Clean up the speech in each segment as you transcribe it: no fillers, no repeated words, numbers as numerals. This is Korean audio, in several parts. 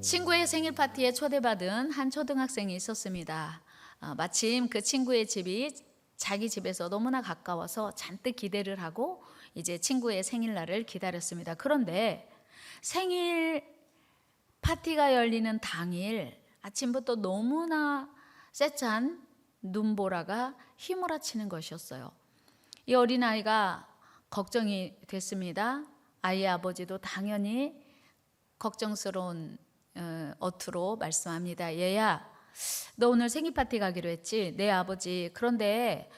친구의 생일 파티에 초대받은 한 초등학생이 있었습니다. 마침 그 친구의 집이 자기 집에서 너무나 가까워서 잔뜩 기대를 하고 이제 친구의 생일날을 기다렸습니다. 그런데 생일 파티가 열리는 당일 아침부터 너무나 세찬 눈보라가 휘몰아치는 것이었어요. 이 어린아이가 걱정이 됐습니다. 아이의 아버지도 당연히 걱정스러운 어투로 말씀합니다. 얘야, 너 오늘 생일 파티 가기로 했지? 네 아버지. 그런데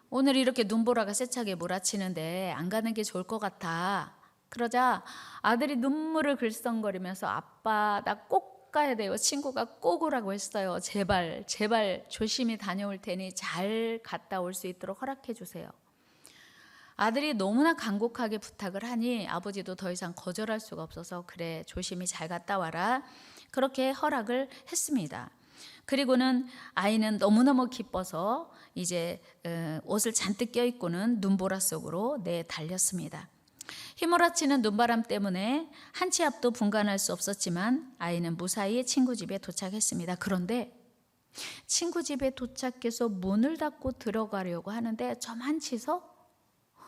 오늘 이렇게 눈보라가 세차게 몰아치는데 안 가는 게 좋을 것 같아. 그러자 아들이 눈물을 글썽거리면서 아빠 나 꼭 가야 돼요. 친구가 꼭 오라고 했어요. 제발 조심히 다녀올 테니 잘 갔다 올 수 있도록 허락해 주세요. 아들이 너무나 간곡하게 부탁을 하니 아버지도 더 이상 거절할 수가 없어서 그래 조심히 잘 갔다 와라 그렇게 허락을 했습니다. 그리고는 아이는 너무너무 기뻐서 이제 옷을 잔뜩 껴입고는 눈보라 속으로 달렸습니다. 휘몰아치는 눈바람 때문에 한 치 앞도 분간할 수 없었지만 아이는 무사히 친구 집에 도착했습니다. 그런데 친구 집에 도착해서 문을 닫고 들어가려고 하는데 저만치서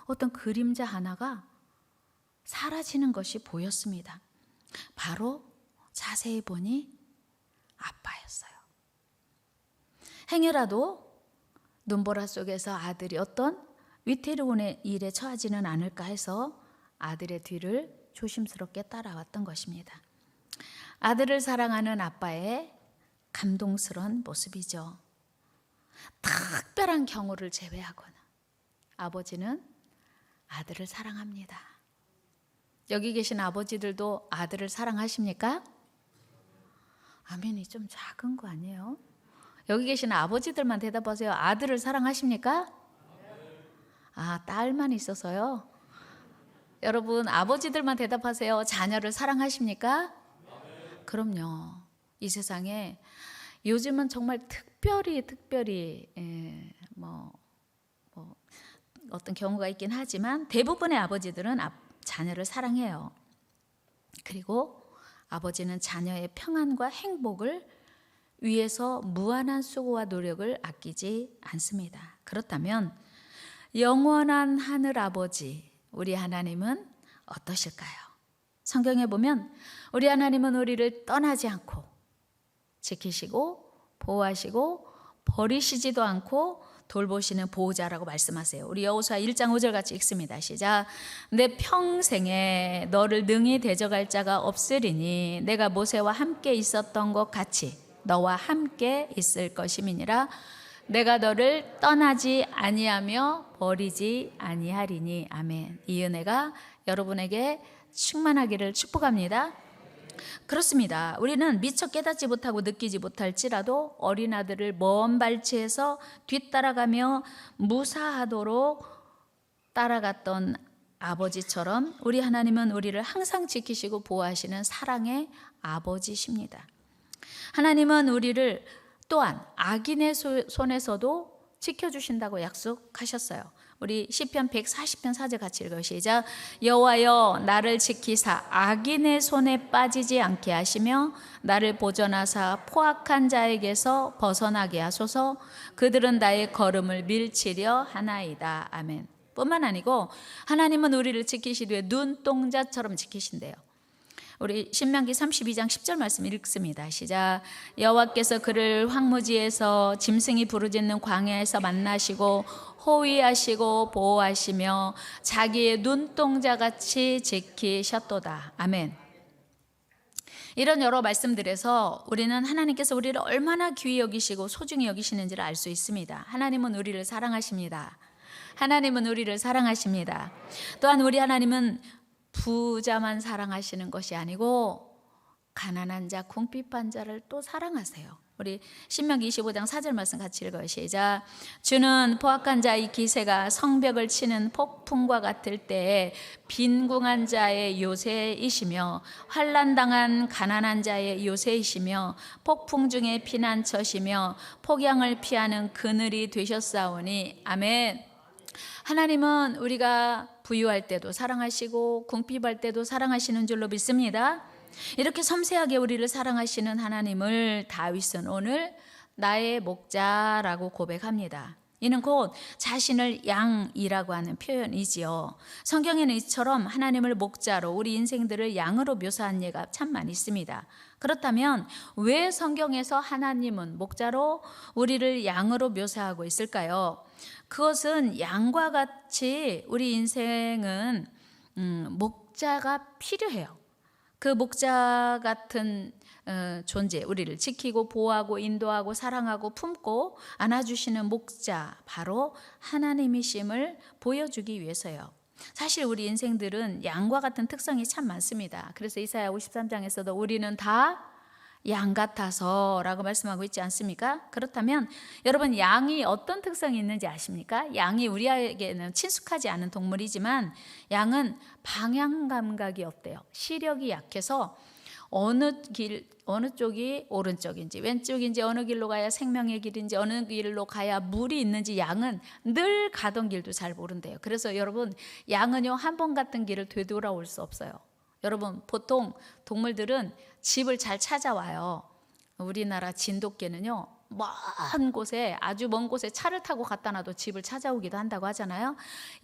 어떤 그림자 하나가 사라지는 것이 보였습니다. 바로 자세히 보니 아빠였어요. 행여라도 눈보라 속에서 아들이 어떤 위태로운 일에 처하지는 않을까 해서 아들의 뒤를 조심스럽게 따라왔던 것입니다. 아들을 사랑하는 아빠의 감동스러운 모습이죠. 특별한 경우를 제외하고는 아버지는 아들을 사랑합니다. 여기 계신 아버지들도 아들을 사랑하십니까? 아멘이 좀 작은 거 아니에요? 여기 계신 아버지들만 대답하세요. 아들을 사랑하십니까? 딸만 있어서요. 여러분 아버지들만 대답하세요. 자녀를 사랑하십니까? 그럼요. 이 세상에 요즘은 정말 특별히 어떤 경우가 있긴 하지만 대부분의 아버지들은 자녀를 사랑해요. 그리고 아버지는 자녀의 평안과 행복을 위해서 무한한 수고와 노력을 아끼지 않습니다. 그렇다면 영원한 하늘 아버지 우리 하나님은 어떠실까요? 성경에 보면 우리 하나님은 우리를 떠나지 않고 지키시고 보호하시고 버리시지도 않고 돌보시는 보호자라고 말씀하세요. 우리 여호수아 1장 5절 같이 읽습니다. 시작. 내 평생에 너를 능히 대적할 자가 없으리니 내가 모세와 함께 있었던 것 같이 너와 함께 있을 것임이니라. 내가 너를 떠나지 아니하며 버리지 아니하리니. 아멘. 이 은혜가 여러분에게 충만하기를 축복합니다. 그렇습니다. 우리는 미처 깨닫지 못하고 느끼지 못할지라도 어린 아들을 먼 발치에서 뒤따라가며 무사하도록 따라갔던 아버지처럼 우리 하나님은 우리를 항상 지키시고 보호하시는 사랑의 아버지십니다. 하나님은 우리를 또한 악인의 손에서도 지켜주신다고 약속하셨어요. 우리 시편 140편 4절 같이 읽어요. 시작. 여호와여 나를 지키사 악인의 손에 빠지지 않게 하시며 나를 보전하사 포악한 자에게서 벗어나게 하소서. 그들은 나의 걸음을 밀치려 하나이다. 아멘. 뿐만 아니고 하나님은 우리를 지키시되 눈동자처럼 지키신대요. 우리 신명기 32장 10절 말씀 읽습니다. 시작. 여호와께서 그를 황무지에서 짐승이 부르짖는 광야에서 만나시고 호위하시고 보호하시며 자기의 눈동자같이 지키셨도다. 아멘. 이런 여러 말씀들에서 우리는 하나님께서 우리를 얼마나 귀히 여기시고 소중히 여기시는지를 알 수 있습니다. 하나님은 우리를 사랑하십니다. 하나님은 우리를 사랑하십니다. 또한 우리 하나님은 부자만 사랑하시는 것이 아니고 가난한 자, 궁핍한 자를 또 사랑하세요. 우리 신명기 25장 4절 말씀 같이 읽어요. 시작. 주는 포악한 자의 기세가 성벽을 치는 폭풍과 같을 때에 빈궁한 자의 요새이시며 환난당한 가난한 자의 요새이시며 폭풍 중에 피난처시며 폭양을 피하는 그늘이 되셨사오니. 아멘. 하나님은 우리가 부유할 때도 사랑하시고 궁핍할 때도 사랑하시는 줄로 믿습니다. 이렇게 섬세하게 우리를 사랑하시는 하나님을 다윗은 오늘 나의 목자라고 고백합니다. 이는 곧 자신을 양이라고 하는 표현이지요. 성경에는 이처럼 하나님을 목자로 우리 인생들을 양으로 묘사한 예가 참 많이 있습니다. 그렇다면 왜 성경에서 하나님은 목자로 우리를 양으로 묘사하고 있을까요? 그것은 양과 같이 우리 인생은 목자가 필요해요. 그 목자 같은 존재, 우리를 지키고 보호하고 인도하고 사랑하고 품고 안아주시는 목자, 바로 하나님이심을 보여주기 위해서요. 사실 우리 인생들은 양과 같은 특성이 참 많습니다. 그래서 이사야 53장에서도 우리는 다 양 같아서 라고 말씀하고 있지 않습니까? 그렇다면 여러분, 양이 어떤 특성이 있는지 아십니까? 양이 우리에게는 친숙하지 않은 동물이지만 양은 방향 감각이 없대요. 시력이 약해서 어느 쪽이 오른쪽인지 왼쪽인지, 어느 길로 가야 생명의 길인지, 어느 길로 가야 물이 있는지 양은 늘 가던 길도 잘 모른대요. 그래서 여러분, 양은요, 한 번 갔던 길을 되돌아올 수 없어요. 여러분, 보통 동물들은 집을 잘 찾아와요. 우리나라 진돗개는요, 먼 곳에, 아주 먼 곳에 차를 타고 갖다 놔도 집을 찾아오기도 한다고 하잖아요.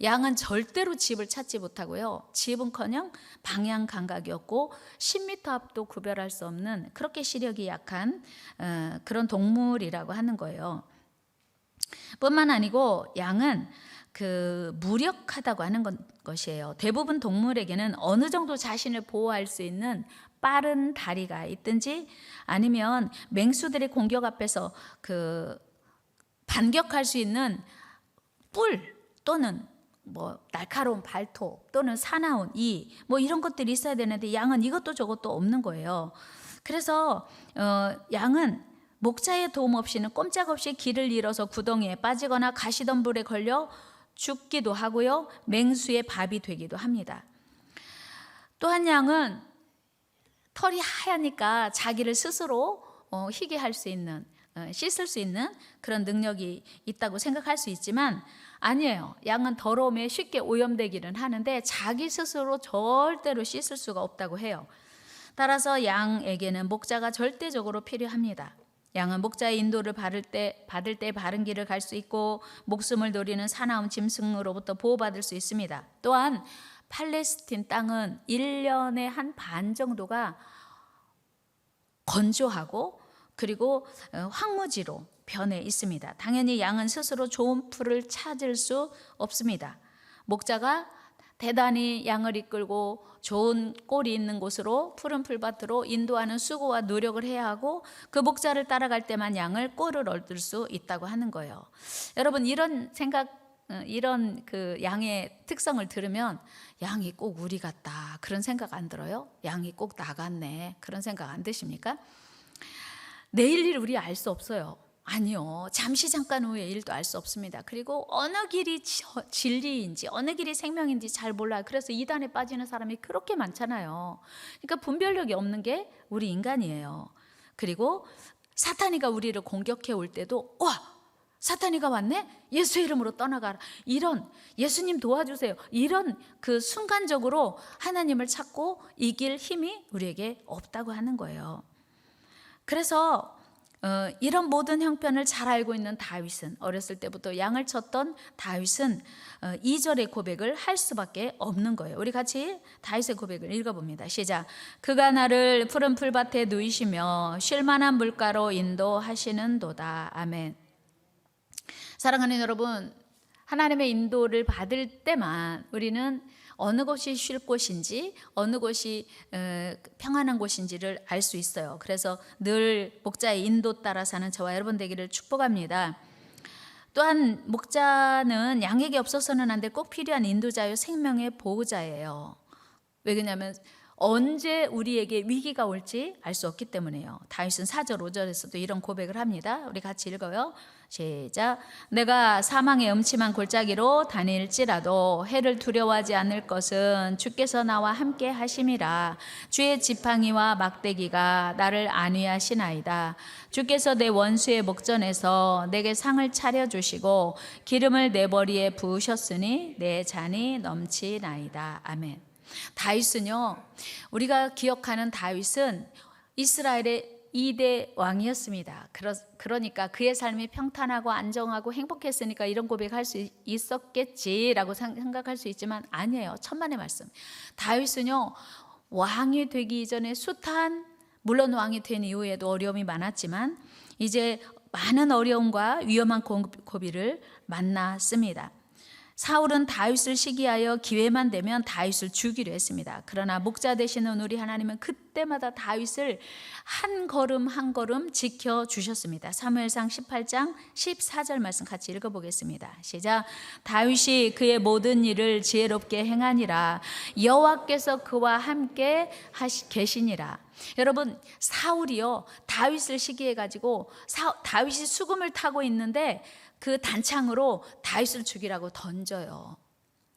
양은 절대로 집을 찾지 못하고요, 집은커녕 방향 감각이 없고 10m 앞도 구별할 수 없는, 그렇게 시력이 약한 그런 동물이라고 하는 거예요. 뿐만 아니고 양은 무력하다고 하는 것이에요. 대부분 동물에게는 어느 정도 자신을 보호할 수 있는 빠른 다리가 있든지, 아니면 맹수들의 공격 앞에서 반격할 수 있는 뿔, 또는 날카로운 발톱, 또는 사나운 이, 이런 것들이 있어야 되는데 양은 이것도 저것도 없는 거예요. 그래서 양은 목자의 도움 없이는 꼼짝없이 길을 잃어서 구덩이에 빠지거나 가시덤불에 걸려 죽기도 하고요, 맹수의 밥이 되기도 합니다. 또한 양은 털이 하얘니까 자기를 스스로 희게 할 수 있는, 씻을 수 있는 그런 능력이 있다고 생각할 수 있지만 아니에요. 양은 더러움에 쉽게 오염되기는 하는데 자기 스스로 절대로 씻을 수가 없다고 해요. 따라서 양에게는 목자가 절대적으로 필요합니다. 양은 목자의 인도를 받을 때 바른 길을 갈 수 있고, 목숨을 노리는 사나운 짐승으로부터 보호받을 수 있습니다. 또한 팔레스틴 땅은 1년에 한 반 정도가 건조하고 그리고 황무지로 변해 있습니다. 당연히 양은 스스로 좋은 풀을 찾을 수 없습니다. 목자가 대단히 양을 이끌고 좋은 꼴이 있는 곳으로, 푸른 풀밭으로 인도하는 수고와 노력을 해야 하고, 그 목자를 따라갈 때만 양을 꼴을 얻을 수 있다고 하는 거예요. 여러분, 이런 양의 특성을 들으면 양이 꼭 우리 같다, 그런 생각 안 들어요? 양이 꼭 나 같네, 그런 생각 안 드십니까? 내일 일 우리 알 수 없어요. 아니요, 잠시 잠깐 후의 일도 알 수 없습니다. 그리고 어느 길이 진리인지 어느 길이 생명인지 잘 몰라요. 그래서 이단에 빠지는 사람이 그렇게 많잖아요. 그러니까 분별력이 없는 게 우리 인간이에요. 그리고 사탄이가 우리를 공격해 올 때도, 와, 사탄이가 왔네? 예수 이름으로 떠나가라, 이런, 예수님 도와주세요, 이런 순간적으로 하나님을 찾고 이길 힘이 우리에게 없다고 하는 거예요. 그래서 이런 모든 형편을 잘 알고 있는 다윗은, 어렸을 때부터 양을 쳤던 다윗은 2절의 고백을 할 수밖에 없는 거예요. 우리 같이 다윗의 고백을 읽어봅니다. 시작. 그가 나를 푸른 풀밭에 누이시며 쉴만한 물가로 인도하시는도다. 아멘. 사랑하는 여러분, 하나님의 인도를 받을 때만 우리는 어느 곳이 쉴 곳인지, 어느 곳이 평안한 곳인지를 알 수 있어요. 그래서 늘 목자의 인도 따라 사는 저와 여러분 되기를 축복합니다. 또한 목자는 양에게 없어서는 안 될 꼭 필요한 인도자요, 생명의 보호자예요. 왜 그러냐면 언제 우리에게 위기가 올지 알 수 없기 때문에요. 다윗은 4절 5절에서도 이런 고백을 합니다. 우리 같이 읽어요. 시작. 내가 사망의 음침한 골짜기로 다닐지라도 해를 두려워하지 않을 것은 주께서 나와 함께 하심이라. 주의 지팡이와 막대기가 나를 안위하시나이다. 주께서 내 원수의 목전에서 내게 상을 차려주시고 기름을 내 머리에 부으셨으니 내 잔이 넘치나이다. 아멘. 다윗은요, 우리가 기억하는 다윗은 이스라엘의 2대 왕이었습니다. 그러니까 그의 삶이 평탄하고 안정하고 행복했으니까 이런 고백할 수 있었겠지라고 생각할 수 있지만 아니에요. 천만의 말씀. 다윗은요, 왕이 되기 이전에 숱한, 물론 왕이 된 이후에도 어려움이 많았지만 이제 많은 어려움과 위험한 고비를 만났습니다. 사울은 다윗을 시기하여 기회만 되면 다윗을 죽이려 했습니다. 그러나 목자 되시는 우리 하나님은 그때마다 다윗을 한 걸음 한 걸음 지켜주셨습니다. 사무엘상 18장 14절 말씀 같이 읽어보겠습니다. 시작. 다윗이 그의 모든 일을 지혜롭게 행하니라. 여호와께서 그와 함께 계시니라. 여러분, 사울이요, 다윗을 시기해가지고 다윗이 수금을 타고 있는데 그 단창으로 다윗을 죽이라고 던져요.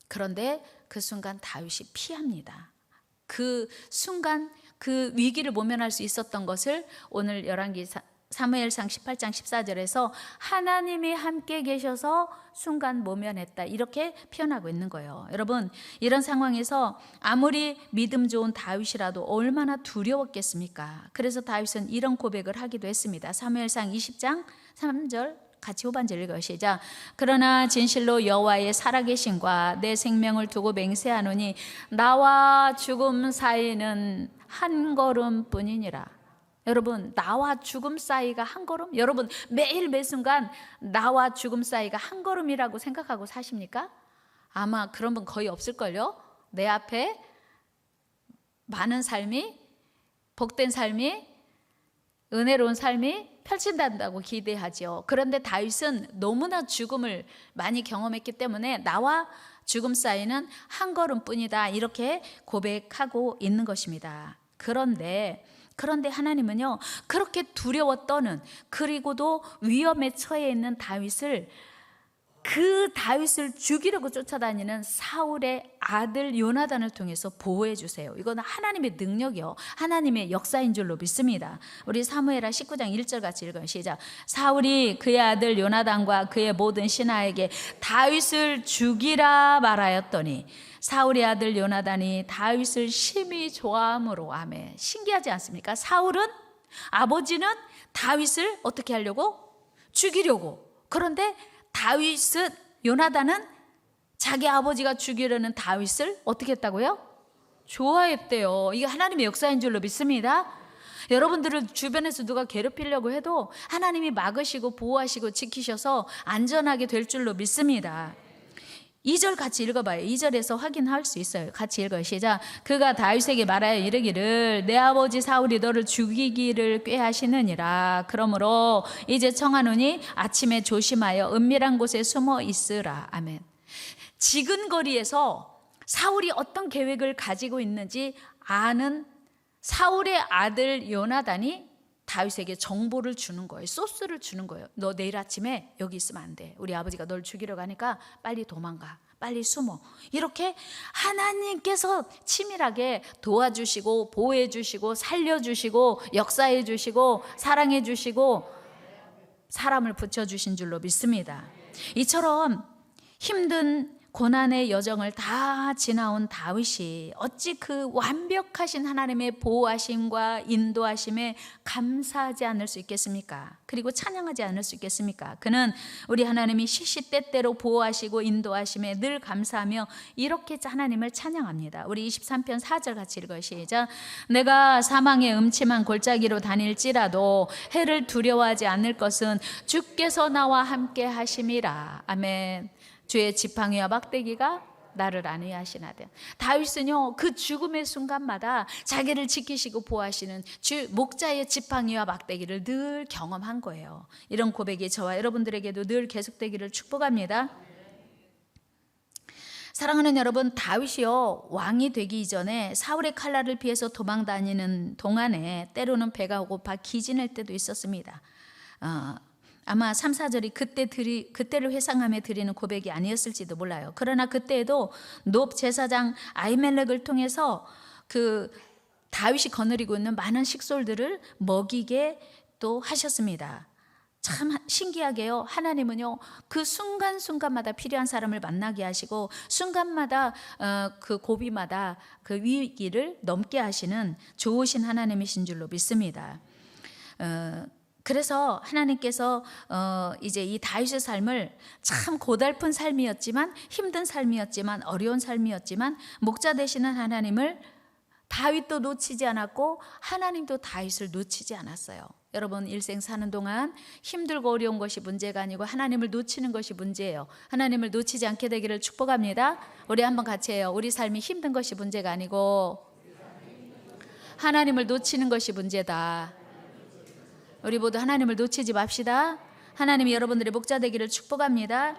그런데 그 순간 다윗이 피합니다. 그 순간 그 위기를 모면할 수 있었던 것을 오늘 사무엘상 18장 14절에서 하나님이 함께 계셔서 순간 모면했다, 이렇게 표현하고 있는 거예요. 여러분, 이런 상황에서 아무리 믿음 좋은 다윗이라도 얼마나 두려웠겠습니까? 그래서 다윗은 이런 고백을 하기도 했습니다. 사무엘상 20장 3절 같이 후반절 읽어요. 시작. 그러나 진실로 여호와의 살아계심과 내 생명을 두고 맹세하노니 나와 죽음 사이는 한 걸음뿐이니라. 여러분, 나와 죽음 사이가 한 걸음? 여러분, 매일 매순간 나와 죽음 사이가 한 걸음이라고 생각하고 사십니까? 아마 그런 분 거의 없을걸요. 내 앞에 많은 삶이, 복된 삶이, 은혜로운 삶이 펼친다고 기대하죠. 그런데 다윗은 너무나 죽음을 많이 경험했기 때문에 나와 죽음 사이는 한 걸음뿐이다, 이렇게 고백하고 있는 것입니다. 그런데 하나님은요, 그렇게 두려워 떠는, 그리고도 위험에 처해 있는 다윗을, 그 다윗을 죽이려고 쫓아다니는 사울의 아들 요나단을 통해서 보호해 주세요. 이건 하나님의 능력이요, 하나님의 역사인 줄로 믿습니다. 우리 사무엘하 19장 1절 같이 읽어요. 시작. 사울이 그의 아들 요나단과 그의 모든 신하에게 다윗을 죽이라 말하였더니 사울의 아들 요나단이 다윗을 심히 좋아함으로. 아멘. 신기하지 않습니까? 사울은, 아버지는 다윗을 어떻게 하려고? 죽이려고. 그런데 다윗은, 요나단은 자기 아버지가 죽이려는 다윗을 어떻게 했다고요? 좋아했대요. 이게 하나님의 역사인 줄로 믿습니다. 여러분들을 주변에서 누가 괴롭히려고 해도 하나님이 막으시고 보호하시고 지키셔서 안전하게 될 줄로 믿습니다. 2절 같이 읽어봐요. 2절에서 확인할 수 있어요. 같이 읽어요. 시작. 그가 다윗에게 말하여 이르기를 내 아버지 사울이 너를 죽이기를 꾀하시느니라. 그러므로 이제 청하노니 아침에 조심하여 은밀한 곳에 숨어 있으라. 아멘. 지근거리에서 사울이 어떤 계획을 가지고 있는지 아는 사울의 아들 요나단이 다윗에게 정보를 주는 거예요. 소스를 주는 거예요. 너 내일 아침에 여기 있으면 안 돼. 우리 아버지가 널 죽이러 가니까 빨리 도망가. 빨리 숨어. 이렇게 하나님께서 치밀하게 도와주시고 보호해 주시고 살려주시고 역사해 주시고 사랑해 주시고 사람을 붙여주신 줄로 믿습니다. 이처럼 힘든 고난의 여정을 다 지나온 다윗이 어찌 그 완벽하신 하나님의 보호하심과 인도하심에 감사하지 않을 수 있겠습니까? 그리고 찬양하지 않을 수 있겠습니까? 그는 우리 하나님이 시시때때로 보호하시고 인도하심에 늘 감사하며 이렇게 하나님을 찬양합니다. 우리 23편 4절 같이 읽어요. 시작. 내가 사망의 음침한 골짜기로 다닐지라도 해를 두려워하지 않을 것은 주께서 나와 함께 하심이라. 아멘. 주의 지팡이와 막대기가 나를 안위하시나되. 다윗은요, 그 죽음의 순간마다 자기를 지키시고 보호하시는 주 목자의 지팡이와 막대기를 늘 경험한 거예요. 이런 고백이 저와 여러분들에게도 늘 계속되기를 축복합니다. 사랑하는 여러분, 다윗이요, 왕이 되기 이전에 사울의 칼날을 피해서 도망 다니는 동안에 때로는 배가 고파 기진할 때도 있었습니다. 아마 3, 4절이 그때를 회상하며 드리는 고백이 아니었을지도 몰라요. 그러나 그때에도 놉 제사장 아히멜렉을 통해서 그 다윗이 거느리고 있는 많은 식솔들을 먹이게 또 하셨습니다. 참 신기하게요. 하나님은요, 그 순간순간마다 필요한 사람을 만나게 하시고 순간마다 그 고비마다 그 위기를 넘게 하시는 좋으신 하나님이신 줄로 믿습니다. 그래서 하나님께서 이제 이 다윗의 삶을 참 고달픈 삶이었지만, 힘든 삶이었지만, 어려운 삶이었지만 목자 되시는 하나님을 다윗도 놓치지 않았고 하나님도 다윗을 놓치지 않았어요. 여러분, 일생 사는 동안 힘들고 어려운 것이 문제가 아니고 하나님을 놓치는 것이 문제예요. 하나님을 놓치지 않게 되기를 축복합니다. 우리 한번 같이 해요. 우리 삶이 힘든 것이 문제가 아니고 하나님을 놓치는 것이 문제다. 우리 모두 하나님을 놓치지 맙시다. 하나님이 여러분들의 목자 되기를 축복합니다.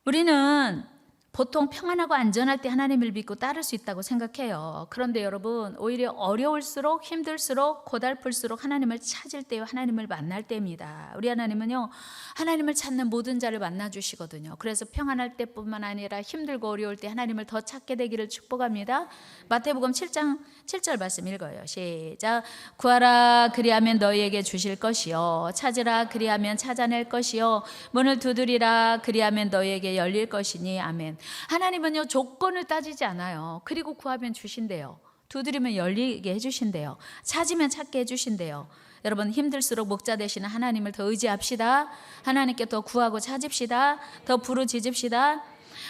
우리는 보통 평안하고 안전할 때 하나님을 믿고 따를 수 있다고 생각해요. 그런데 여러분, 오히려 어려울수록, 힘들수록, 고달플수록 하나님을 찾을 때요, 하나님을 만날 때입니다. 우리 하나님은요, 하나님을 찾는 모든 자를 만나주시거든요. 그래서 평안할 때뿐만 아니라 힘들고 어려울 때 하나님을 더 찾게 되기를 축복합니다. 마태복음 7장 7절 말씀 읽어요. 시작. 구하라 그리하면 너희에게 주실 것이요, 찾으라 그리하면 찾아낼 것이요, 문을 두드리라 그리하면 너희에게 열릴 것이니. 아멘. 하나님은요, 조건을 따지지 않아요. 그리고 구하면 주신대요. 두드리면 열리게 해주신대요. 찾으면 찾게 해주신대요. 여러분, 힘들수록 목자 되시는 하나님을 더 의지합시다. 하나님께 더 구하고 찾읍시다. 더 부르짖읍시다.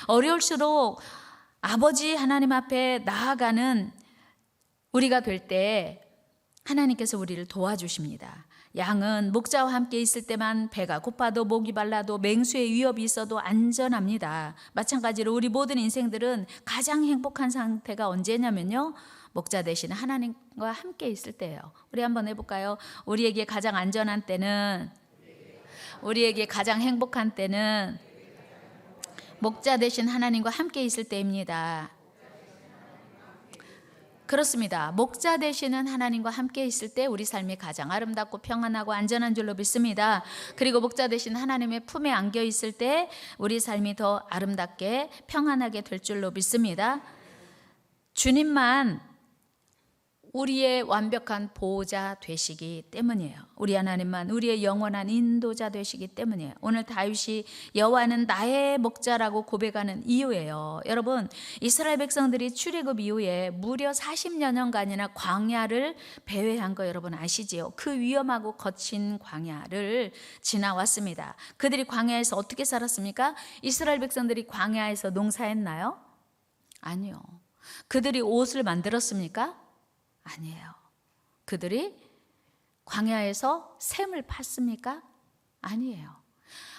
어려울수록 아버지 하나님 앞에 나아가는 우리가 될 때 하나님께서 우리를 도와주십니다. 양은 목자와 함께 있을 때만 배가 고파도 목이 말라도 맹수의 위협이 있어도 안전합니다. 마찬가지로 우리 모든 인생들은 가장 행복한 상태가 언제냐면요, 목자 되시는 하나님과 함께 있을 때예요. 우리 한번 해볼까요? 우리에게 가장 안전한 때는, 우리에게 가장 행복한 때는 목자 되신 하나님과 함께 있을 때입니다. 그렇습니다. 목자 되시는 하나님과 함께 있을 때 우리 삶이 가장 아름답고 평안하고 안전한 줄로 믿습니다. 그리고 목자 되신 하나님의 품에 안겨 있을 때 우리 삶이 더 아름답게 평안하게 될 줄로 믿습니다. 주님만 우리의 완벽한 보호자 되시기 때문이에요. 우리 하나님만 우리의 영원한 인도자 되시기 때문이에요. 오늘 다윗이 여호와는 나의 목자라고 고백하는 이유예요. 여러분, 이스라엘 백성들이 출애굽 이후에 무려 40여 년간이나 광야를 배회한 거 여러분 아시지요? 그 위험하고 거친 광야를 지나왔습니다. 그들이 광야에서 어떻게 살았습니까? 이스라엘 백성들이 광야에서 농사했나요? 아니요. 그들이 옷을 만들었습니까? 아니에요. 그들이 광야에서 샘을 팠습니까? 아니에요.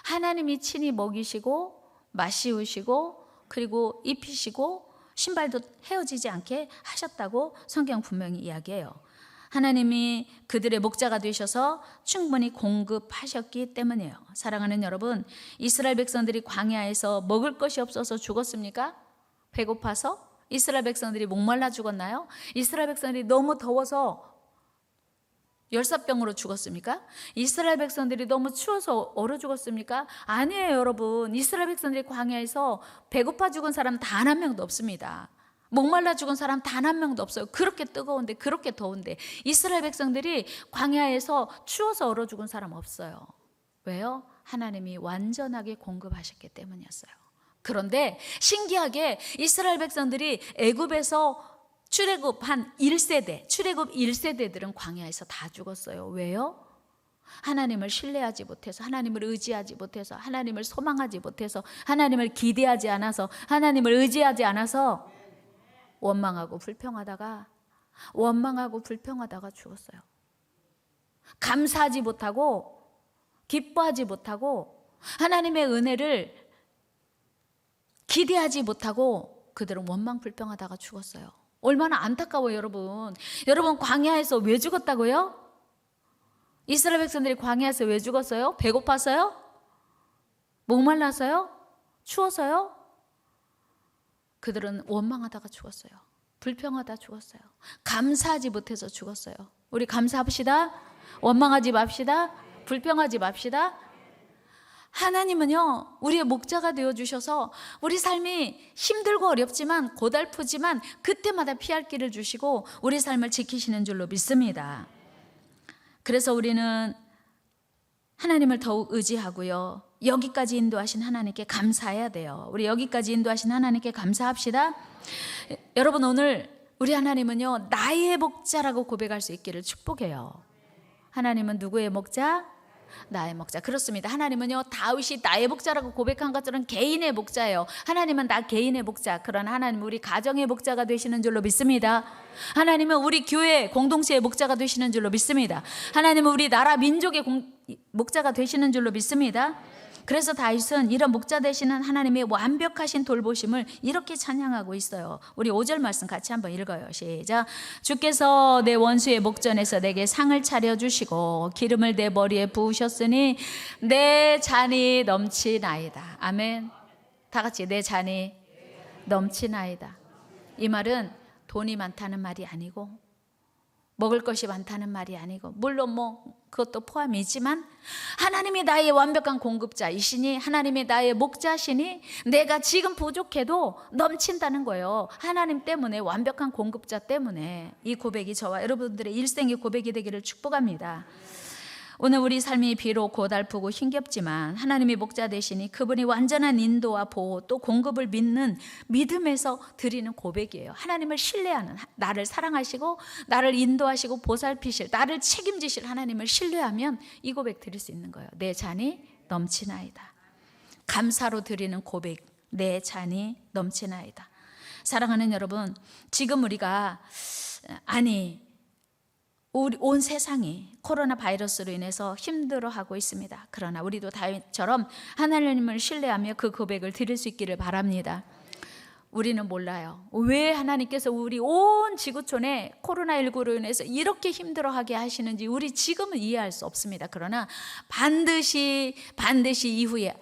하나님이 친히 먹이시고 마시우시고 그리고 입히시고 신발도 헤어지지 않게 하셨다고 성경 분명히 이야기해요. 하나님이 그들의 목자가 되셔서 충분히 공급하셨기 때문이에요. 사랑하는 여러분, 이스라엘 백성들이 광야에서 먹을 것이 없어서 죽었습니까? 배고파서? 이스라엘 백성들이 목말라 죽었나요? 이스라엘 백성들이 너무 더워서 열사병으로 죽었습니까? 이스라엘 백성들이 너무 추워서 얼어 죽었습니까? 아니에요, 여러분. 이스라엘 백성들이 광야에서 배고파 죽은 사람 단 한 명도 없습니다. 목말라 죽은 사람 단 한 명도 없어요. 그렇게 뜨거운데, 그렇게 더운데 이스라엘 백성들이 광야에서 추워서 얼어 죽은 사람 없어요. 왜요? 하나님이 완전하게 공급하셨기 때문이었어요. 그런데 신기하게 이스라엘 백성들이 애굽에서 출애굽한 1세대, 출애굽 1세대들은 광야에서 다 죽었어요. 왜요? 하나님을 신뢰하지 못해서, 하나님을 의지하지 못해서, 하나님을 소망하지 못해서, 하나님을 기대하지 않아서, 하나님을 의지하지 않아서 원망하고 불평하다가 죽었어요. 감사하지 못하고 기뻐하지 못하고 하나님의 은혜를 기대하지 못하고 그들은 원망 불평하다가 죽었어요. 얼마나 안타까워요, 여러분. 여러분, 광야에서 왜 죽었다고요? 이스라엘 백성들이 광야에서 왜 죽었어요? 배고파서요? 목말라서요? 추워서요? 그들은 원망하다가 죽었어요. 불평하다 죽었어요. 감사하지 못해서 죽었어요. 우리 감사합시다. 원망하지 맙시다. 불평하지 맙시다. 하나님은요, 우리의 목자가 되어주셔서 우리 삶이 힘들고 어렵지만 고달프지만 그때마다 피할 길을 주시고 우리 삶을 지키시는 줄로 믿습니다. 그래서 우리는 하나님을 더욱 의지하고요. 여기까지 인도하신 하나님께 감사해야 돼요. 우리 여기까지 인도하신 하나님께 감사합시다. 여러분, 오늘 우리 하나님은요, 나의 목자라고 고백할 수 있기를 축복해요. 하나님은 누구의 목자? 나의 목자. 그렇습니다. 하나님은요, 다윗이 나의 목자라고 고백한 것처럼 개인의 목자예요. 하나님은 나 개인의 목자. 그러나 하나님은 우리 가정의 목자가 되시는 줄로 믿습니다. 하나님은 우리 교회 공동체의 목자가 되시는 줄로 믿습니다. 하나님은 우리 나라 민족의 목자가 되시는 줄로 믿습니다. 그래서 다윗은 이런 목자 되시는 하나님의 완벽하신 돌보심을 이렇게 찬양하고 있어요. 우리 5절 말씀 같이 한번 읽어요. 시작. 주께서 내 원수의 목전에서 내게 상을 차려주시고 기름을 내 머리에 부으셨으니 내 잔이 넘치나이다. 아멘. 다 같이 내 잔이 넘치나이다. 이 말은 돈이 많다는 말이 아니고 먹을 것이 많다는 말이 아니고, 물론 그것도 포함이지만 하나님이 나의 완벽한 공급자이시니, 하나님이 나의 목자시니 내가 지금 부족해도 넘친다는 거예요. 하나님 때문에, 완벽한 공급자 때문에. 이 고백이 저와 여러분들의 일생의 고백이 되기를 축복합니다. 오늘 우리 삶이 비록 고달프고 힘겹지만 하나님이 목자 되시니 그분이 완전한 인도와 보호 또 공급을 믿는 믿음에서 드리는 고백이에요. 하나님을 신뢰하는, 나를 사랑하시고 나를 인도하시고 보살피실, 나를 책임지실 하나님을 신뢰하면 이 고백 드릴 수 있는 거예요. 내 잔이 넘치나이다. 감사로 드리는 고백, 내 잔이 넘치나이다. 사랑하는 여러분, 지금 우리가 온 세상이 코로나 바이러스로 인해서 힘들어하고 있습니다. 그러나 우리도 다윗처럼 하나님을 신뢰하며 그 고백을 드릴 수 있기를 바랍니다. 우리는 몰라요. 왜 하나님께서 우리 온 지구촌에 코로나19로 인해서 이렇게 힘들어하게 하시는지 우리 지금은 이해할 수 없습니다. 그러나 반드시 이후에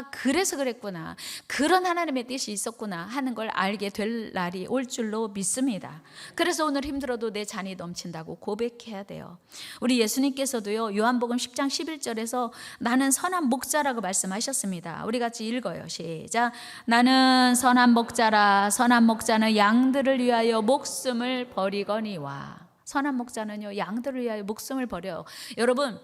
그래서 그랬구나, 그런 하나님의 뜻이 있었구나 하는 걸 알게 될 날이 올 줄로 믿습니다. 그래서 오늘 힘들어도 내 잔이 넘친다고 고백해야 돼요. 우리 예수님께서도요, 요한복음 10장 11절에서 나는 선한 목자라고 말씀하셨습니다. 우리 같이 읽어요. 시작. 나는 선한 목자, 선한 목자는 양들을 위하여 목숨을 버리거니와. 선한 목자는요, 양들을 위하여 목숨을 버려요. 여러분,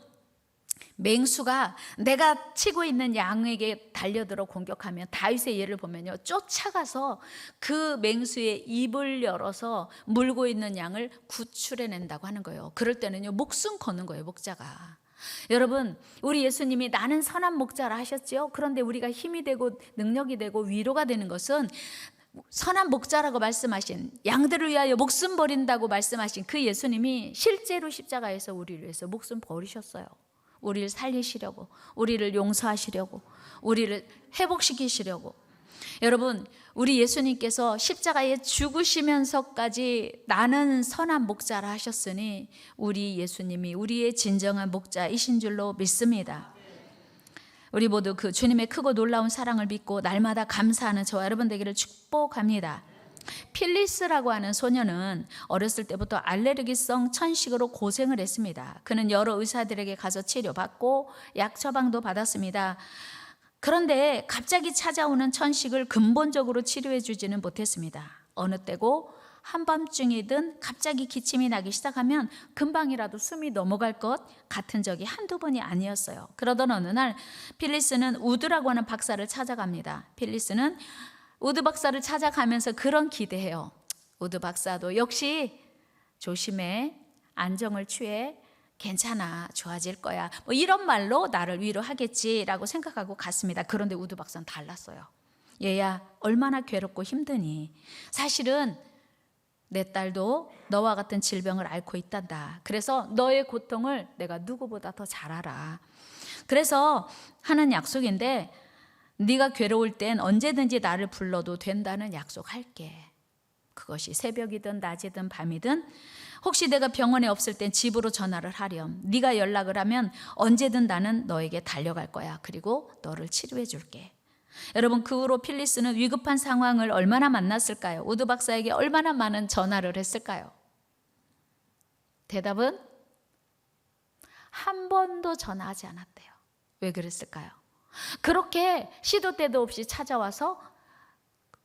맹수가 내가 치고 있는 양에게 달려들어 공격하면, 다윗의 예를 보면요, 쫓아가서 그 맹수의 입을 열어서 물고 있는 양을 구출해낸다고 하는 거예요. 그럴 때는요, 목숨 거는 거예요, 목자가. 여러분, 우리 예수님이 나는 선한 목자라 하셨죠. 그런데 우리가 힘이 되고 능력이 되고 위로가 되는 것은 선한 목자라고 말씀하신, 양들을 위하여 목숨 버린다고 말씀하신 그 예수님이 실제로 십자가에서 우리를 위해서 목숨 버리셨어요. 우리를 살리시려고, 우리를 용서하시려고, 우리를 회복시키시려고. 여러분, 우리 예수님께서 십자가에 죽으시면서까지 나는 선한 목자라 하셨으니 우리 예수님이 우리의 진정한 목자이신 줄로 믿습니다. 우리 모두 그 주님의 크고 놀라운 사랑을 믿고 날마다 감사하는 저와 여러분 되기를 축복합니다. 필리스라고 하는 소녀는 어렸을 때부터 알레르기성 천식으로 고생을 했습니다. 그는 여러 의사들에게 가서 치료받고 약 처방도 받았습니다. 그런데 갑자기 찾아오는 천식을 근본적으로 치료해 주지는 못했습니다. 어느 때고 한밤중이든 갑자기 기침이 나기 시작하면 금방이라도 숨이 넘어갈 것 같은 적이 한두 번이 아니었어요. 그러던 어느 날 필리스는 우드라고 하는 박사를 찾아갑니다. 필리스는 우드 박사를 찾아가면서 그런 기대해요. 우드 박사도 역시 조심해, 안정을 취해, 괜찮아, 좋아질 거야, 이런 말로 나를 위로하겠지라고 생각하고 갔습니다. 그런데 우드 박사는 달랐어요. 얘야, 얼마나 괴롭고 힘드니? 사실은 내 딸도 너와 같은 질병을 앓고 있단다. 그래서 너의 고통을 내가 누구보다 더 잘 알아. 그래서 하는 약속인데, 네가 괴로울 땐 언제든지 나를 불러도 된다는 약속할게. 그것이 새벽이든 낮이든 밤이든, 혹시 내가 병원에 없을 땐 집으로 전화를 하렴. 네가 연락을 하면 언제든 나는 너에게 달려갈 거야. 그리고 너를 치료해 줄게. 여러분, 그 후로 필리스는 위급한 상황을 얼마나 만났을까요? 우드 박사에게 얼마나 많은 전화를 했을까요? 대답은 한 번도 전화하지 않았대요. 왜 그랬을까요? 그렇게 시도 때도 없이 찾아와서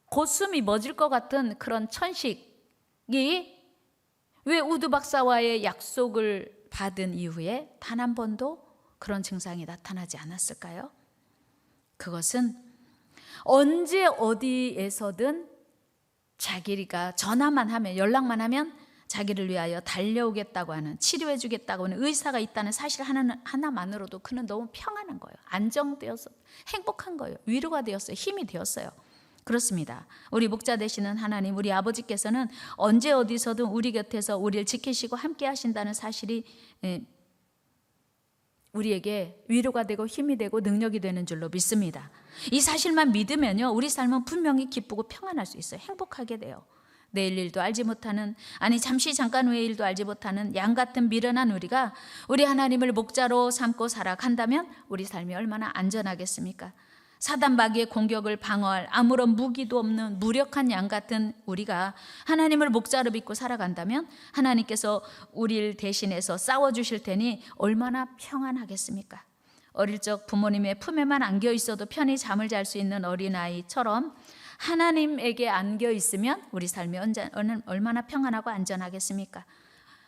곧숨이 멎을 것 같은 그런 천식이 왜 우드 박사와의 약속을 받은 이후에 단 한 번도 그런 증상이 나타나지 않았을까요? 그것은 언제 어디에서든 자기가 전화만 하면, 연락만 하면 자기를 위하여 달려오겠다고 하는, 치료해 주겠다고 하는 의사가 있다는 사실 하나만으로도 그는 너무 평안한 거예요. 안정되어서 행복한 거예요. 위로가 되었어요. 힘이 되었어요. 그렇습니다. 우리 목자 되시는 하나님, 우리 아버지께서는 언제 어디서든 우리 곁에서 우리를 지키시고 함께 하신다는 사실이 우리에게 위로가 되고 힘이 되고 능력이 되는 줄로 믿습니다. 이 사실만 믿으면요, 우리 삶은 분명히 기쁘고 평안할 수 있어요. 행복하게 돼요. 내일 일도 알지 못하는, 아니 잠시 잠깐 후의 일도 알지 못하는 양 같은 미련한 우리가 우리 하나님을 목자로 삼고 살아간다면 우리 삶이 얼마나 안전하겠습니까? 사단 마귀의 공격을 방어할 아무런 무기도 없는 무력한 양 같은 우리가 하나님을 목자로 믿고 살아간다면 하나님께서 우리를 대신해서 싸워주실 테니 얼마나 평안하겠습니까? 어릴 적 부모님의 품에만 안겨 있어도 편히 잠을 잘 수 있는 어린아이처럼 하나님에게 안겨 있으면 우리 삶이 얼마나 평안하고 안전하겠습니까?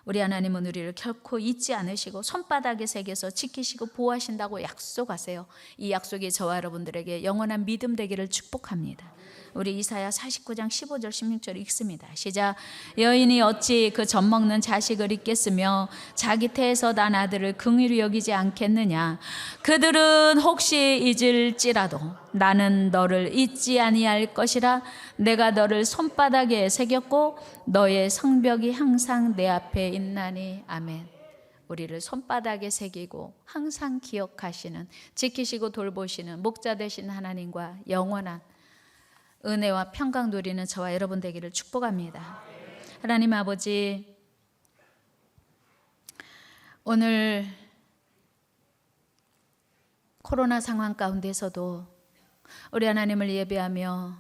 우리 하나님은 우리를 결코 잊지 않으시고 손바닥에 새겨서 지키시고 보호하신다고 약속하세요. 이 약속이 저와 여러분들에게 영원한 믿음 되기를 축복합니다. 우리 이사야 49장 15절 16절 읽습니다. 시작. 여인이 어찌 그 젖먹는 자식을 잊겠으며 자기 태에서 난 아들을 긍휼히 여기지 않겠느냐. 그들은 혹시 잊을지라도 나는 너를 잊지 아니할 것이라. 내가 너를 손바닥에 새겼고 너의 성벽이 항상 내 앞에 있나니. 아멘. 우리를 손바닥에 새기고 항상 기억하시는, 지키시고 돌보시는 목자 되신 하나님과 영원한 은혜와 평강 누리는 저와 여러분 되기를 축복합니다. 하나님 아버지, 오늘 코로나 상황 가운데서도 우리 하나님을 예배하며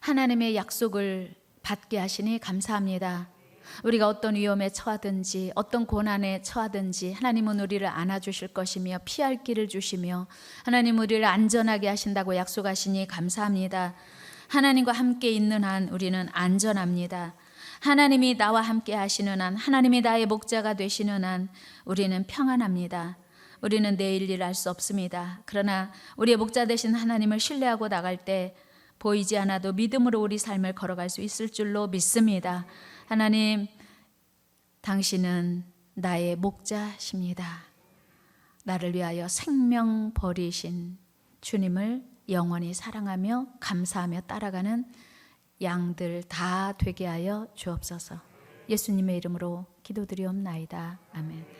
하나님의 약속을 받게 하시니 감사합니다. 우리가 어떤 위험에 처하든지 어떤 고난에 처하든지 하나님은 우리를 안아주실 것이며 피할 길을 주시며 하나님 우리를 안전하게 하신다고 약속하시니 감사합니다. 하나님과 함께 있는 한 우리는 안전합니다. 하나님이 나와 함께 하시는 한, 하나님이 나의 목자가 되시는 한 우리는 평안합니다. 우리는 내일 일 알 수 없습니다. 그러나 우리의 목자 되신 하나님을 신뢰하고 나갈 때 보이지 않아도 믿음으로 우리 삶을 걸어갈 수 있을 줄로 믿습니다. 하나님, 당신은 나의 목자십니다. 나를 위하여 생명 버리신 주님을 영원히 사랑하며 감사하며 따라가는 양들 다 되게 하여 주옵소서. 예수님의 이름으로 기도드리옵나이다. 아멘.